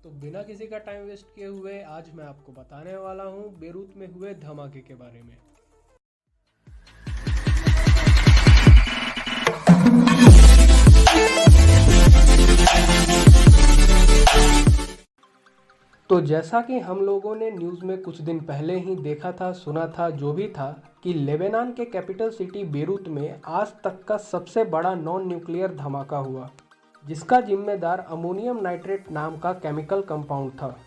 तो बिना किसी का टाइम वेस्ट किए हुए आज मैं आपको बताने वाला हूँ बेरूत में हुए धमाके के बारे में। तो जैसा कि हम लोगों ने न्यूज़ में कुछ दिन पहले ही देखा था, सुना था, जो भी था कि लेबनान के कैपिटल सिटी बेरूत में आज तक का सबसे बड़ा नॉन न्यूक्लियर धमाका हुआ, जिसका जिम्मेदार अमोनियम नाइट्रेट नाम का केमिकल कंपाउंड था।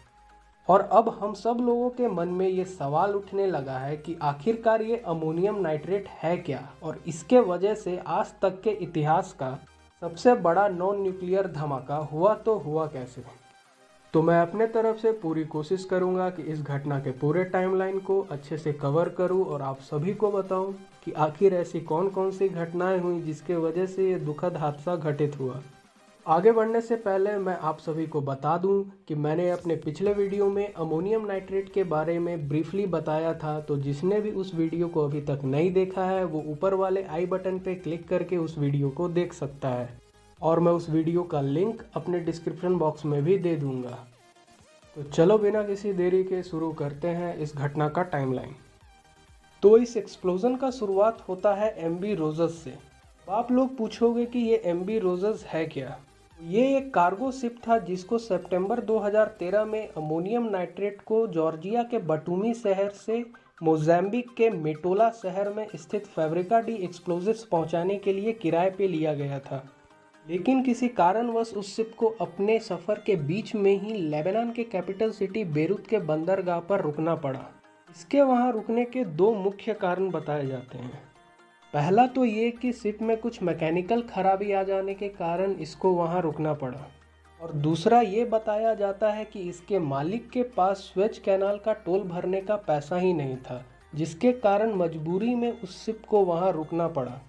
और अब हम सब लोगों के मन में ये सवाल उठने लगा है कि आखिरकार ये अमोनियम नाइट्रेट है क्या, और इसके वजह से आज तक के इतिहास का सबसे बड़ा नॉन न्यूक्लियर धमाका हुआ तो हुआ कैसे। तो मैं अपने तरफ से पूरी कोशिश करूंगा कि इस घटना के पूरे टाइमलाइन को अच्छे से कवर करूं और आप सभी को बताऊं कि आखिर ऐसी कौन कौन सी घटनाएं हुई जिसके वजह से ये दुखद हादसा घटित हुआ। आगे बढ़ने से पहले मैं आप सभी को बता दूं कि मैंने अपने पिछले वीडियो में अमोनियम नाइट्रेट के बारे में ब्रीफली बताया था, तो जिसने भी उस वीडियो को अभी तक नहीं देखा है वो ऊपर वाले आई बटन पे क्लिक करके उस वीडियो को देख सकता है, और मैं उस वीडियो का लिंक अपने डिस्क्रिप्शन बॉक्स में भी दे दूंगा। तो चलो बिना किसी देरी के शुरू करते हैं इस घटना का टाइमलाइन। तो इस एक्सप्लोजन का शुरुआत होता है एमवी रोजर्स से। आप लोग पूछोगे कि ये एमवी रोजर्स है क्या। ये एक कार्गो शिप था जिसको सितंबर 2013 में अमोनियम नाइट्रेट को जॉर्जिया के बटूमी शहर से मोज़ाम्बिक के मेटोला शहर में स्थित फैब्रिका डी एक्सप्लोजिव्स पहुंचाने के लिए किराए पे लिया गया था। लेकिन किसी कारणवश उस शिप को अपने सफ़र के बीच में ही लेबनान के कैपिटल सिटी बेरूत के बंदरगाह पर रुकना पड़ा। इसके वहाँ रुकने के दो मुख्य कारण बताए जाते हैं। पहला तो ये कि शिप में कुछ मैकेनिकल खराबी आ जाने के कारण इसको वहाँ रुकना पड़ा, और दूसरा ये बताया जाता है कि इसके मालिक के पास स्वेज कैनाल का टोल भरने का पैसा ही नहीं था, जिसके कारण मजबूरी में उस शिप को वहाँ रुकना पड़ा।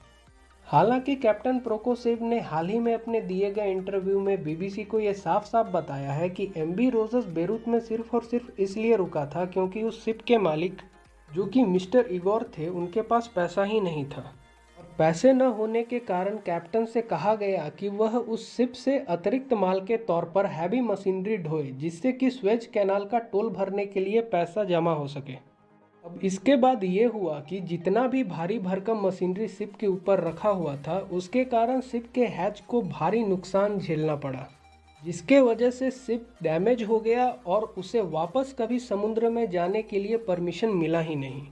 हालांकि कैप्टन प्रोकोसेव ने हाल ही में अपने दिए गए इंटरव्यू में बीबीसी को यह साफ साफ बताया है कि एमवी रोजर्स बेरूत में सिर्फ और सिर्फ इसलिए रुका था क्योंकि उस शिप के मालिक, जो कि मिस्टर इगोर थे, उनके पास पैसा ही नहीं था। और पैसे न होने के कारण कैप्टन से कहा गया कि वह उस शिप से अतिरिक्त माल के तौर पर हैवी मशीनरी ढोए, जिससे कि स्वेज कैनाल का टोल भरने के लिए पैसा जमा हो सके। अब इसके बाद ये हुआ कि जितना भी भारी भरकम मशीनरी शिप के ऊपर रखा हुआ था, उसके कारण शिप के हैच को भारी नुकसान झेलना पड़ा, जिसके वजह से शिप डैमेज हो गया और उसे वापस कभी समुद्र में जाने के लिए परमिशन मिला ही नहीं।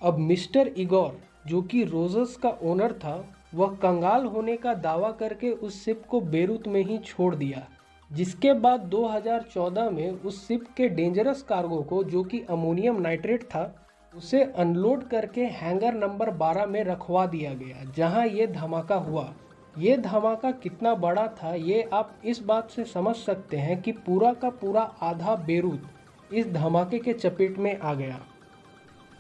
अब मिस्टर इगोर, जो कि रोजर्स का ओनर था, वह कंगाल होने का दावा करके उस शिप को बेरूत में ही छोड़ दिया, जिसके बाद 2014 में उस शिप के डेंजरस कार्गो को, जो कि अमोनियम नाइट्रेट था, उसे अनलोड करके हैंगर नंबर 12 में रखवा दिया गया, जहां ये धमाका हुआ। ये धमाका कितना बड़ा था ये आप इस बात से समझ सकते हैं कि पूरा का पूरा आधा बेरूत इस धमाके के चपेट में आ गया।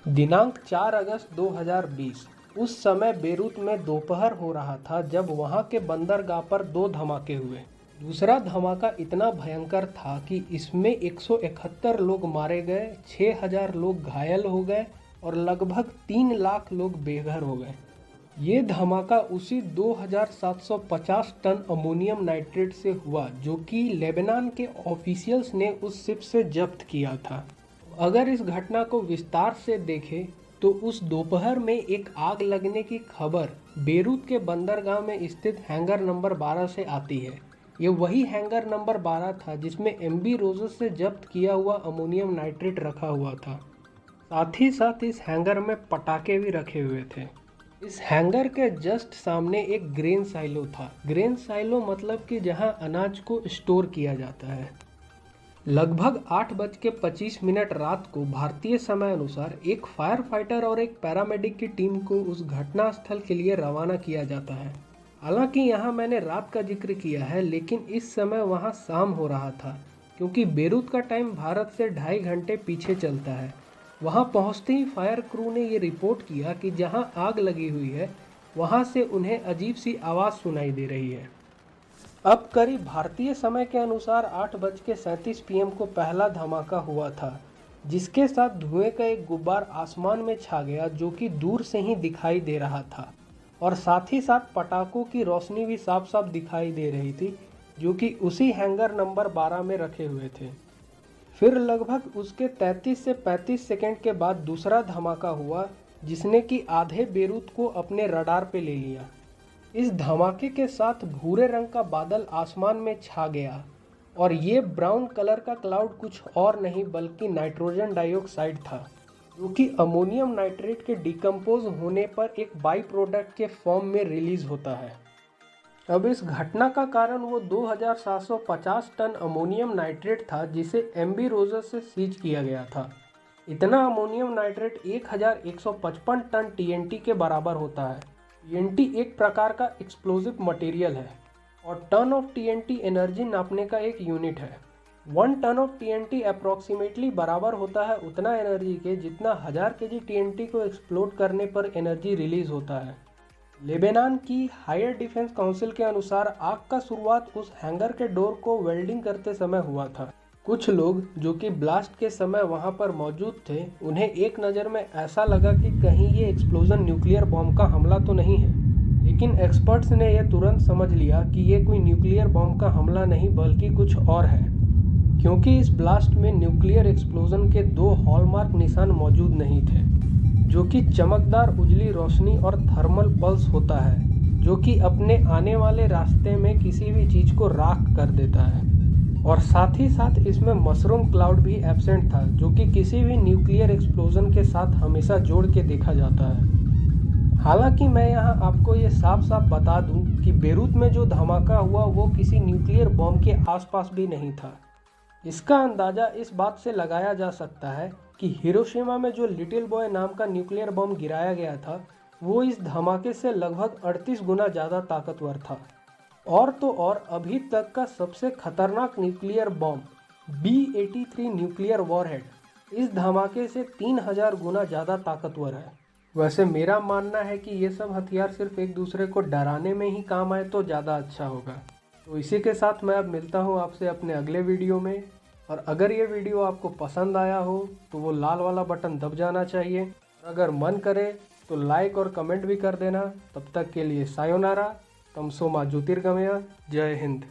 दिनांक 4 अगस्त 2020, उस समय बेरूत में दोपहर हो रहा था जब वहां के बंदरगाह पर दो धमाके हुए। दूसरा धमाका इतना भयंकर था कि इसमें 171 लोग मारे गए, 6000 लोग घायल हो गए और लगभग 3 लाख लोग बेघर हो गए। ये धमाका उसी 2750 टन अमोनियम नाइट्रेट से हुआ, जो कि लेबनान के ऑफिशियल्स ने उस शिप से जब्त किया था। अगर इस घटना को विस्तार से देखें तो उस दोपहर में एक आग लगने की खबर बेरूत के बंदरगाह में स्थित हैंगर नंबर 12 से आती है। ये वही हैंगर नंबर 12 था जिसमें एमवी रोजर्स से जब्त किया हुआ अमोनियम नाइट्रेट रखा हुआ था। साथ ही साथ इस हैंगर में पटाखे भी रखे हुए थे। इस हैंगर के जस्ट सामने एक ग्रेन साइलो था। ग्रेन साइलो मतलब कि जहां अनाज को स्टोर किया जाता है। लगभग 8:25 रात को भारतीय समय अनुसार एक फायर फाइटर और एक पैरामेडिक की टीम को उस घटना स्थल के लिए रवाना किया जाता है। हालांकि यहाँ मैंने रात का जिक्र किया है, लेकिन इस समय वहाँ शाम हो रहा था, क्योंकि बेरूत का टाइम भारत से 2.5 घंटे पीछे चलता है। वहाँ पहुँचते ही फायर क्रू ने ये रिपोर्ट किया कि जहाँ आग लगी हुई है वहाँ से उन्हें अजीब सी आवाज़ सुनाई दे रही है। अब करीब भारतीय समय के अनुसार 8:37 PM को पहला धमाका हुआ था, जिसके साथ धुएं का एक गुब्बार आसमान में छा गया, जो कि दूर से ही दिखाई दे रहा था, और साथ ही साथ पटाखों की रोशनी भी साफ साफ दिखाई दे रही थी, जो कि उसी हैंगर नंबर 12 में रखे हुए थे। फिर लगभग उसके 33 से 35 सेकंड के बाद दूसरा धमाका हुआ, जिसने कि आधे बेरूत को अपने रडार पे ले लिया। इस धमाके के साथ भूरे रंग का बादल आसमान में छा गया और ये ब्राउन कलर का क्लाउड कुछ और नहीं बल्कि नाइट्रोजन डाइऑक्साइड था, जो कि अमोनियम नाइट्रेट के डिकम्पोज होने पर एक बाई प्रोडक्ट के फॉर्म में रिलीज होता है। अब इस घटना का कारण वो 2750 टन अमोनियम नाइट्रेट था, जिसे एमबी रोजर्स से सीज किया गया था। इतना अमोनियम नाइट्रेट 1155 टन टीएनटी के बराबर होता है। टीएनटी एक प्रकार का एक्सप्लोजिव मटेरियल है और टन ऑफ टीएनटी एनर्जी नापने का एक यूनिट है। 1 टन ऑफ टीएनटी अप्रॉक्सीमेटली बराबर होता है उतना एनर्जी के जितना 1000 केजी टीएनटी को एक्सप्लोड करने पर एनर्जी रिलीज होता है। लेबनान की हायर डिफेंस काउंसिल के अनुसार आग का शुरुआत उस हैंगर के डोर को वेल्डिंग करते समय हुआ था। कुछ लोग जो कि ब्लास्ट के समय वहां पर मौजूद थे, उन्हें एक नज़र में ऐसा लगा कि कहीं ये एक्सप्लोजन न्यूक्लियर बॉम्ब का हमला तो नहीं है, लेकिन एक्सपर्ट्स ने यह तुरंत समझ लिया कि ये कोई न्यूक्लियर बॉम्ब का हमला नहीं बल्कि कुछ और है, क्योंकि इस ब्लास्ट में न्यूक्लियर एक्सप्लोजन के 2 हॉलमार्क निशान मौजूद नहीं थे, जो कि चमकदार उजली रोशनी और थर्मल पल्स होता है, जो कि अपने आने वाले रास्ते में किसी भी चीज़ को राख कर देता है। और साथ ही साथ इसमें मशरूम क्लाउड भी एब्सेंट था, जो कि किसी भी न्यूक्लियर एक्सप्लोजन के साथ हमेशा जोड़ के देखा जाता है। हालांकि मैं यहाँ आपको ये साफ साफ बता दूं कि बेरूत में जो धमाका हुआ वो किसी न्यूक्लियर बॉम्ब के आसपास भी नहीं था। इसका अंदाज़ा इस बात से लगाया जा सकता है कि हिरोशिमा में जो लिटिल बॉय नाम का न्यूक्लियर बॉम्ब गिराया गया था, वो इस धमाके से लगभग 38 गुना ज़्यादा ताकतवर था। और तो और अभी तक का सबसे खतरनाक nuclear bomb B-83 nuclear warhead इस धमाके से 3000 गुना ज़्यादा ताकतवर है। वैसे मेरा मानना है कि ये सब हथियार सिर्फ एक दूसरे को डराने में ही काम आए तो ज़्यादा अच्छा होगा। तो इसी के साथ मैं अब मिलता हूँ आपसे अपने अगले वीडियो में। और अगर ये वीडियो आपको पसंद आया हो तो वो लाल वाला बटन दब जाना चाहिए। अगर मन करे तो लाइक और कमेंट भी कर देना। तब तक के लिए सायोनारा, तमसो मा ज्योतिर्गमय। जय हिंद।